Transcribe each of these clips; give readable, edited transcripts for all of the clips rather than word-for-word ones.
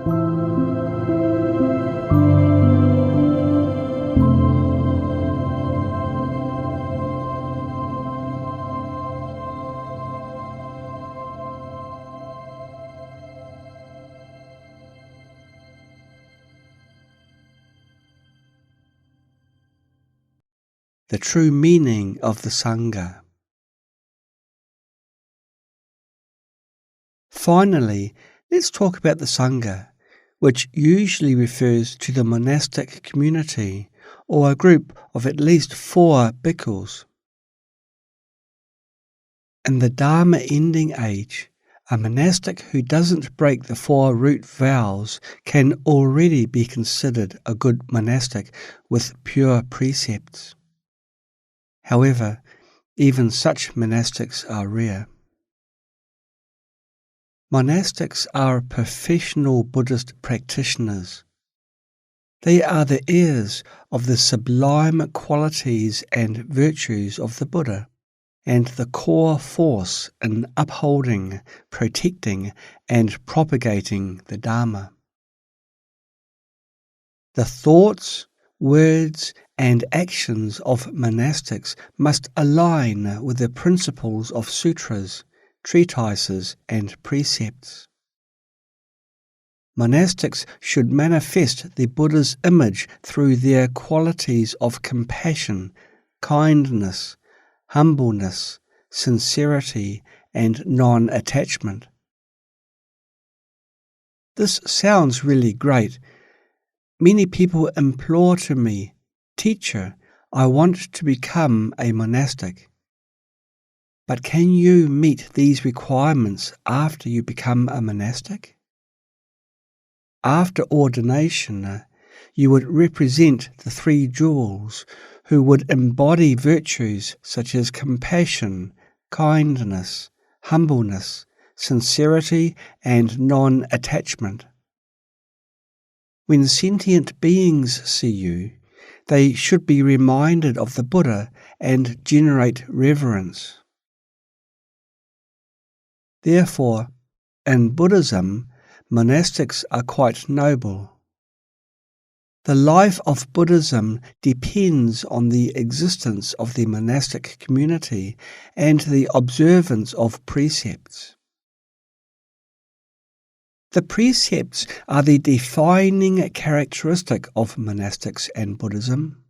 The true meaning of the Sangha. Finally, let's talk about the Sangha, which usually refers to the monastic community or a group of at least 4 bhikkhus. In the Dharma-ending age, a monastic who doesn't break the 4 root vows can already be considered a good monastic with pure precepts. However, even such monastics are rare. Monastics are professional Buddhist practitioners. They are the heirs of the sublime qualities and virtues of the Buddha, and the core force in upholding, protecting, and propagating the Dharma. The thoughts, words, and actions of monastics must align with the principles of sutras, treatises, and precepts. Monastics should manifest the Buddha's image through their qualities of compassion, kindness, humbleness, sincerity, and non-attachment. This sounds really great. Many people implore to me, "Teacher, I want to become a monastic." But can you meet these requirements after you become a monastic? After ordination, you would represent the 3 jewels who would embody virtues such as compassion, kindness, humbleness, sincerity, and non-attachment. When sentient beings see you, they should be reminded of the Buddha and generate reverence. Therefore, in Buddhism, monastics are quite noble. The life of Buddhism depends on the existence of the monastic community and the observance of precepts. The precepts are the defining characteristic of monastics and Buddhism.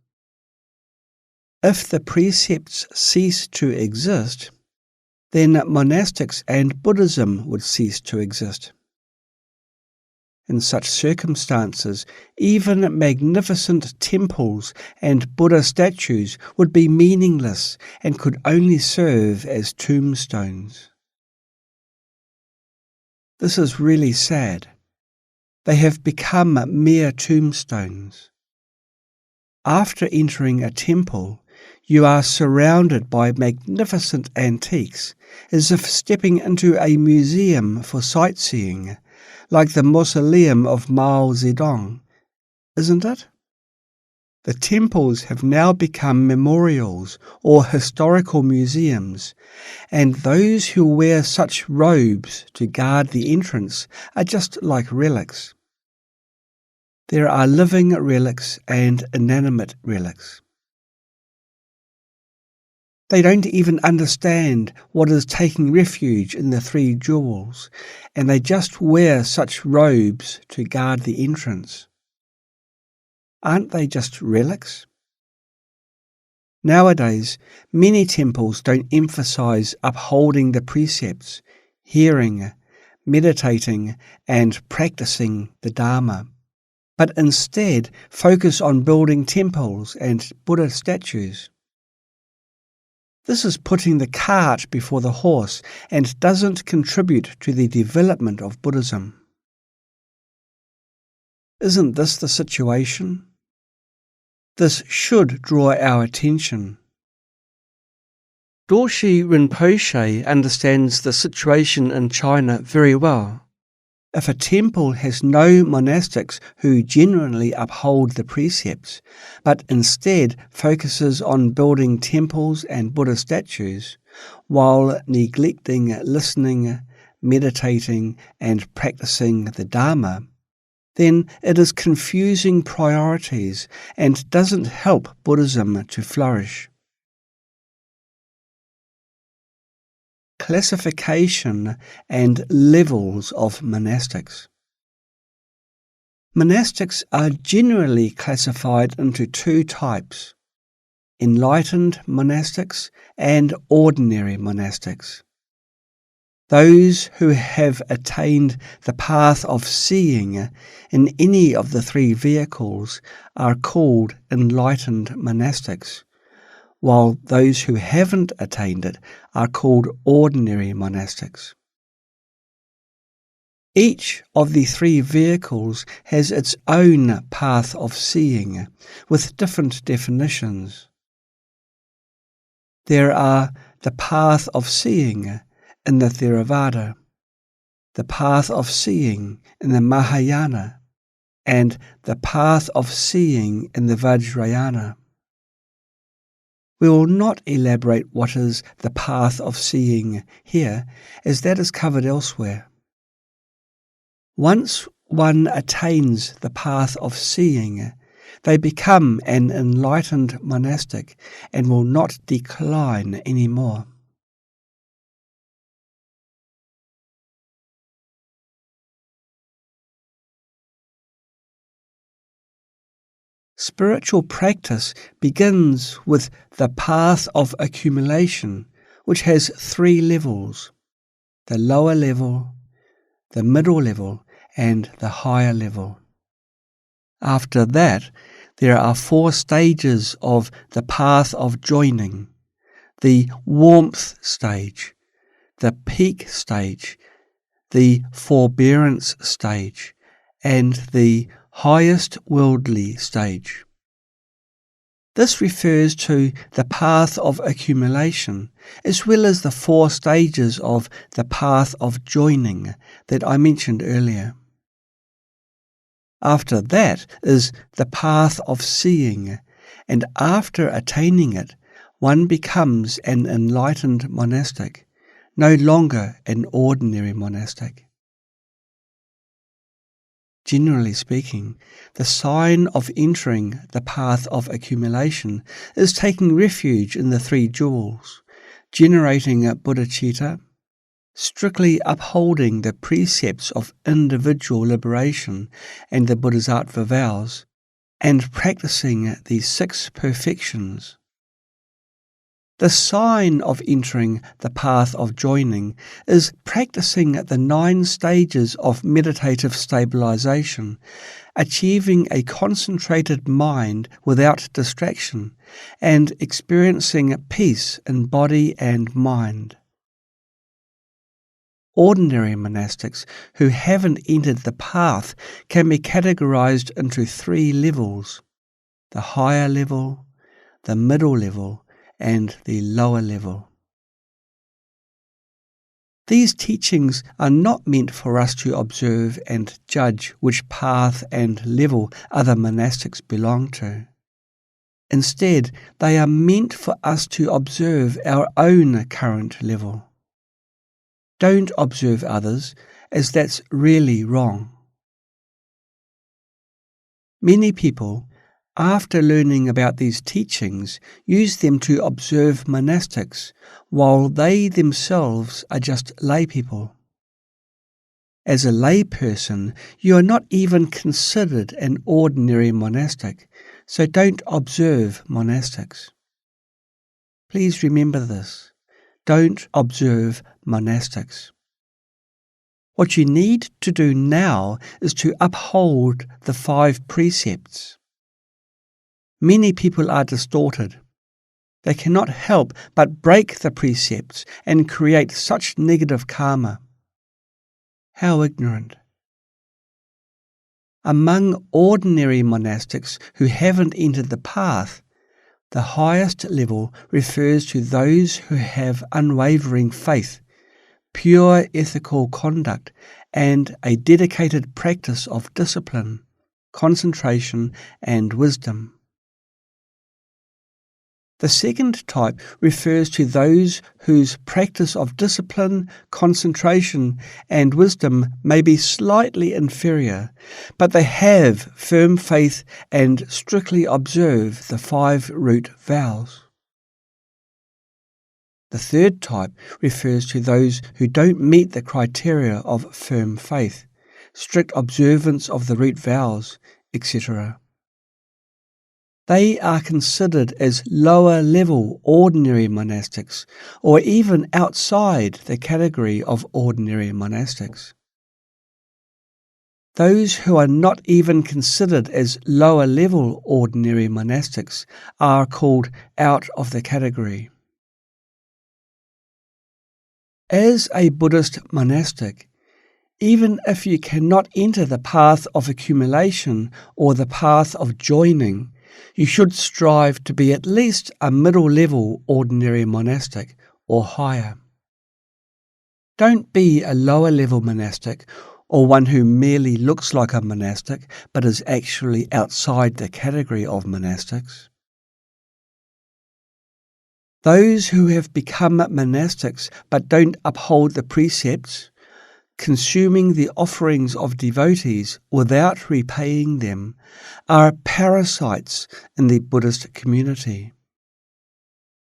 If the precepts cease to exist, then monastics and Buddhism would cease to exist. In such circumstances, even magnificent temples and Buddha statues would be meaningless and could only serve as tombstones. This is really sad. They have become mere tombstones. After entering a temple, you are surrounded by magnificent antiques, as if stepping into a museum for sightseeing, like the mausoleum of Mao Zedong, isn't it? The temples have now become memorials or historical museums, and those who wear such robes to guard the entrance are just like relics. There are living relics and inanimate relics. They don't even understand what is taking refuge in the 3 jewels, and they just wear such robes to guard the entrance. Aren't they just relics? Nowadays, many temples don't emphasize upholding the precepts, hearing, meditating, and practicing the Dharma, but instead focus on building temples and Buddha statues. This is putting the cart before the horse and doesn't contribute to the development of Buddhism. Isn't this the situation? This should draw our attention. Dorshi Rinpoche understands the situation in China very well. If a temple has no monastics who genuinely uphold the precepts, but instead focuses on building temples and Buddha statues, while neglecting listening, meditating, and practicing the Dharma, then it is confusing priorities and doesn't help Buddhism to flourish. Classification and levels of monastics. Monastics are generally classified into two types: enlightened monastics and ordinary monastics. Those who have attained the path of seeing in any of the three vehicles are called enlightened monastics, while those who haven't attained it are called ordinary monastics. Each of the three vehicles has its own path of seeing, with different definitions. There are the path of seeing in the Theravada, the path of seeing in the Mahayana, and the path of seeing in the Vajrayana. We will not elaborate what is the path of seeing here, as that is covered elsewhere. Once one attains the path of seeing, they become an enlightened monastic and will not decline any more. Spiritual practice begins with the path of accumulation, which has three levels: the lower level, the middle level, and the higher level. After that, there are 4 stages of the path of joining: the warmth stage, the peak stage, the forbearance stage, and the highest worldly stage. This refers to the path of accumulation, as well as the 4 stages of the path of joining that I mentioned earlier. After that is the path of seeing, and after attaining it, one becomes an enlightened monastic, no longer an ordinary monastic. Generally speaking, the sign of entering the path of accumulation is taking refuge in the 3 jewels, generating a bodhicitta, strictly upholding the precepts of individual liberation and the Bodhisattva vows, and practicing the 6 perfections. The sign of entering the path of joining is practicing the 9 stages of meditative stabilization, achieving a concentrated mind without distraction, and experiencing peace in body and mind. Ordinary monastics who haven't entered the path can be categorized into 3 levels: the higher level, the middle level, and the lower level. These teachings are not meant for us to observe and judge which path and level other monastics belong to. Instead, they are meant for us to observe our own current level. Don't observe others, as that's really wrong. Many people, after learning about these teachings, use them to observe monastics, while they themselves are just lay people. As a lay person, you are not even considered an ordinary monastic, so don't observe monastics. Please remember this. Don't observe monastics. What you need to do now is to uphold the 5 precepts. Many people are distorted. They cannot help but break the precepts and create such negative karma. How ignorant. Among ordinary monastics who haven't entered the path, the highest level refers to those who have unwavering faith, pure ethical conduct, and a dedicated practice of discipline, concentration, and wisdom. The second type refers to those whose practice of discipline, concentration, and wisdom may be slightly inferior, but they have firm faith and strictly observe the 5 root vows. The third type refers to those who don't meet the criteria of firm faith, strict observance of the root vows, etc. They are considered as lower-level ordinary monastics, or even outside the category of ordinary monastics. Those who are not even considered as lower-level ordinary monastics are called out of the category. As a Buddhist monastic, even if you cannot enter the path of accumulation or the path of joining, you should strive to be at least a middle-level ordinary monastic or higher. Don't be a lower-level monastic or one who merely looks like a monastic but is actually outside the category of monastics. Those who have become monastics but don't uphold the precepts, consuming the offerings of devotees without repaying them, are parasites in the Buddhist community.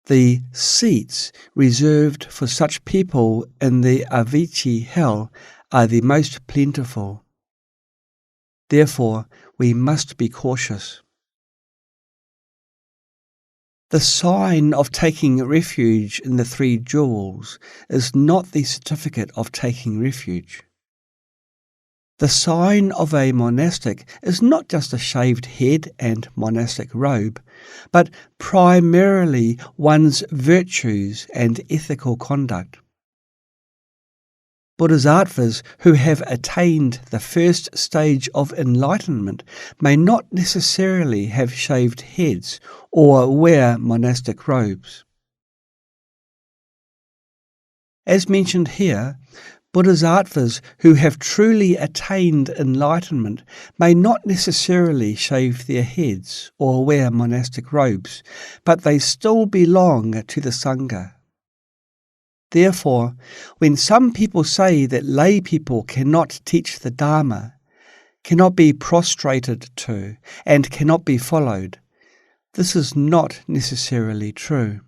The seats reserved for such people in the Avicii hell are the most plentiful. Therefore, we must be cautious. The sign of taking refuge in the 3 jewels is not the certificate of taking refuge. The sign of a monastic is not just a shaved head and monastic robe, but primarily one's virtues and ethical conduct. Bodhisattvas who have attained the first stage of enlightenment may not necessarily have shaved heads or wear monastic robes. As mentioned here, Bodhisattvas who have truly attained enlightenment may not necessarily shave their heads or wear monastic robes, but they still belong to the Sangha. Therefore, when some people say that lay people cannot teach the Dharma, cannot be prostrated to, and cannot be followed, this is not necessarily true.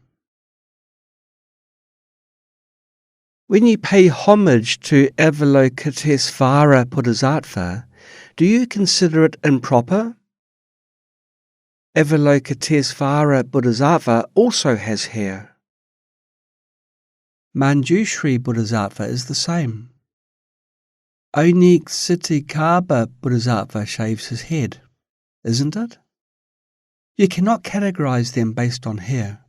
When you pay homage to Avalokitesvara Bodhisattva, do you consider it improper? Avalokitesvara Bodhisattva also has hair. Manjushri Bodhisattva is the same. Only Ksitigarbha Bodhisattva shaves his head, isn't it? You cannot categorize them based on hair.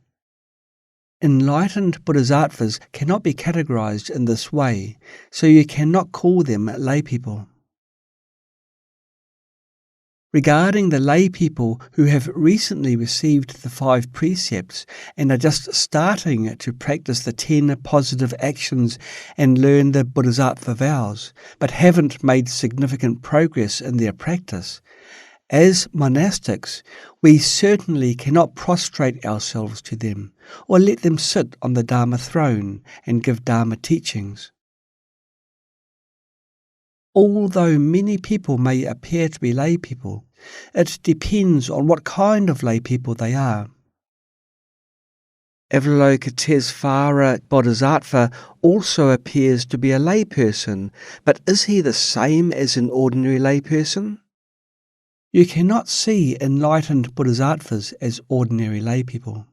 Enlightened Bodhisattvas cannot be categorized in this way, so you cannot call them lay people. Regarding the lay people who have recently received the 5 precepts and are just starting to practice the 10 positive actions and learn the Bodhisattva vows, but haven't made significant progress in their practice, as monastics, we certainly cannot prostrate ourselves to them or let them sit on the Dharma throne and give Dharma teachings. Although many people may appear to be lay people, it depends on what kind of lay people they are. Avalokitesvara Bodhisattva also appears to be a lay person, but is he the same as an ordinary lay person? You cannot see enlightened Bodhisattvas as ordinary lay people.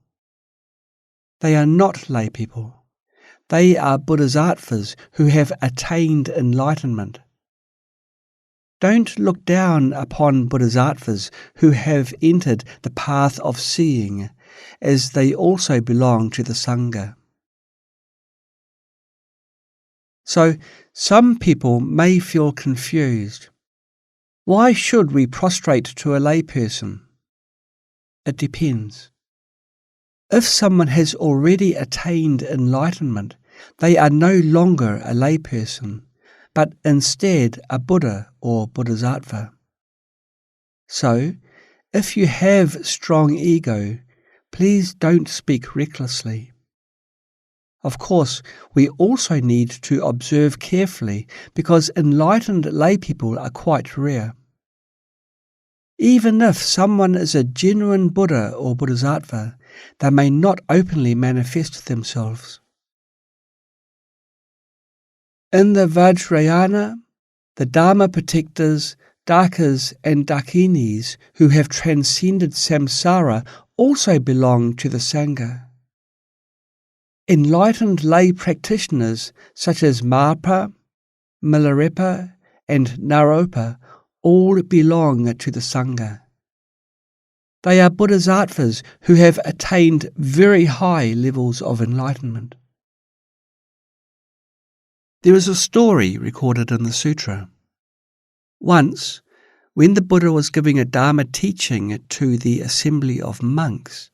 They are not lay people. They are Bodhisattvas who have attained enlightenment. Don't look down upon Bodhisattvas who have entered the path of seeing, as they also belong to the Sangha. So, some people may feel confused. Why should we prostrate to a layperson? It depends. If someone has already attained enlightenment, they are no longer a layperson, but instead a Buddha or Bodhisattva. So, if you have strong ego, please don't speak recklessly. Of course, we also need to observe carefully because enlightened laypeople are quite rare. Even if someone is a genuine Buddha or Bodhisattva, they may not openly manifest themselves. In the Vajrayana, the Dharma protectors, Dakas and Dakinis who have transcended samsara also belong to the Sangha. Enlightened lay practitioners such as Marpa, Milarepa and Naropa all belong to the Sangha. They are bodhisattvas who have attained very high levels of enlightenment. There is a story recorded in the sutra. Once, when the Buddha was giving a Dharma teaching to the assembly of monks,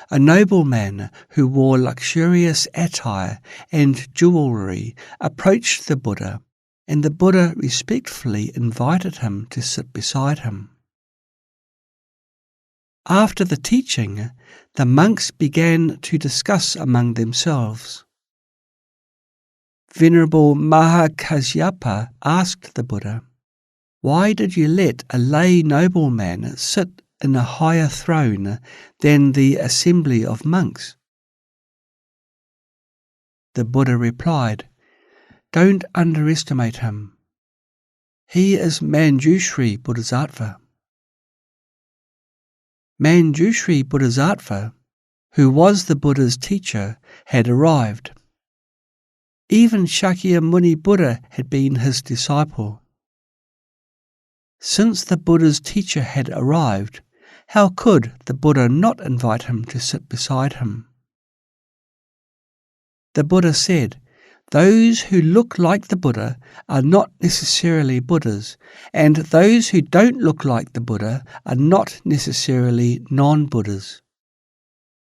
a nobleman who wore luxurious attire and jewellery approached the Buddha, and the Buddha respectfully invited him to sit beside him. After the teaching, the monks began to discuss among themselves. Venerable Mahakasyapa asked the Buddha, "Why did you let a lay nobleman sit in a higher throne than the assembly of monks?" The Buddha replied, "Don't underestimate him. He is Manjushri Bodhisattva." Manjushri Bodhisattva, who was the Buddha's teacher, had arrived. Even Shakyamuni Buddha had been his disciple. Since the Buddha's teacher had arrived, how could the Buddha not invite him to sit beside him? The Buddha said, "Those who look like the Buddha are not necessarily Buddhas, and those who don't look like the Buddha are not necessarily non-Buddhas.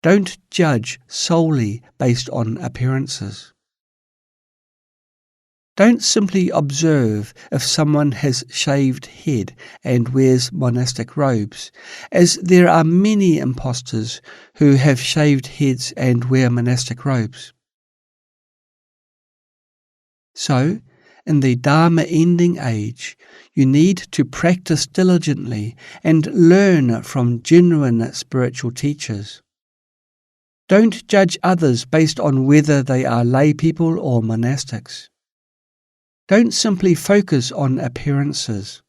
Don't judge solely based on appearances. Don't simply observe if someone has shaved head and wears monastic robes, as there are many impostors who have shaved heads and wear monastic robes." So, in the Dharma-ending age, you need to practice diligently and learn from genuine spiritual teachers. Don't judge others based on whether they are lay people or monastics. Don't simply focus on appearances.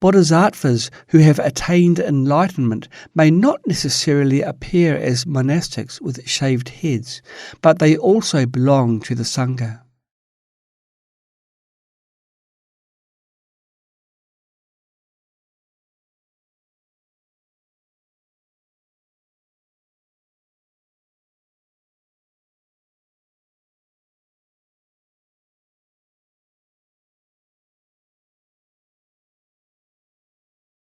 Bodhisattvas who have attained enlightenment may not necessarily appear as monastics with shaved heads, but they also belong to the Sangha.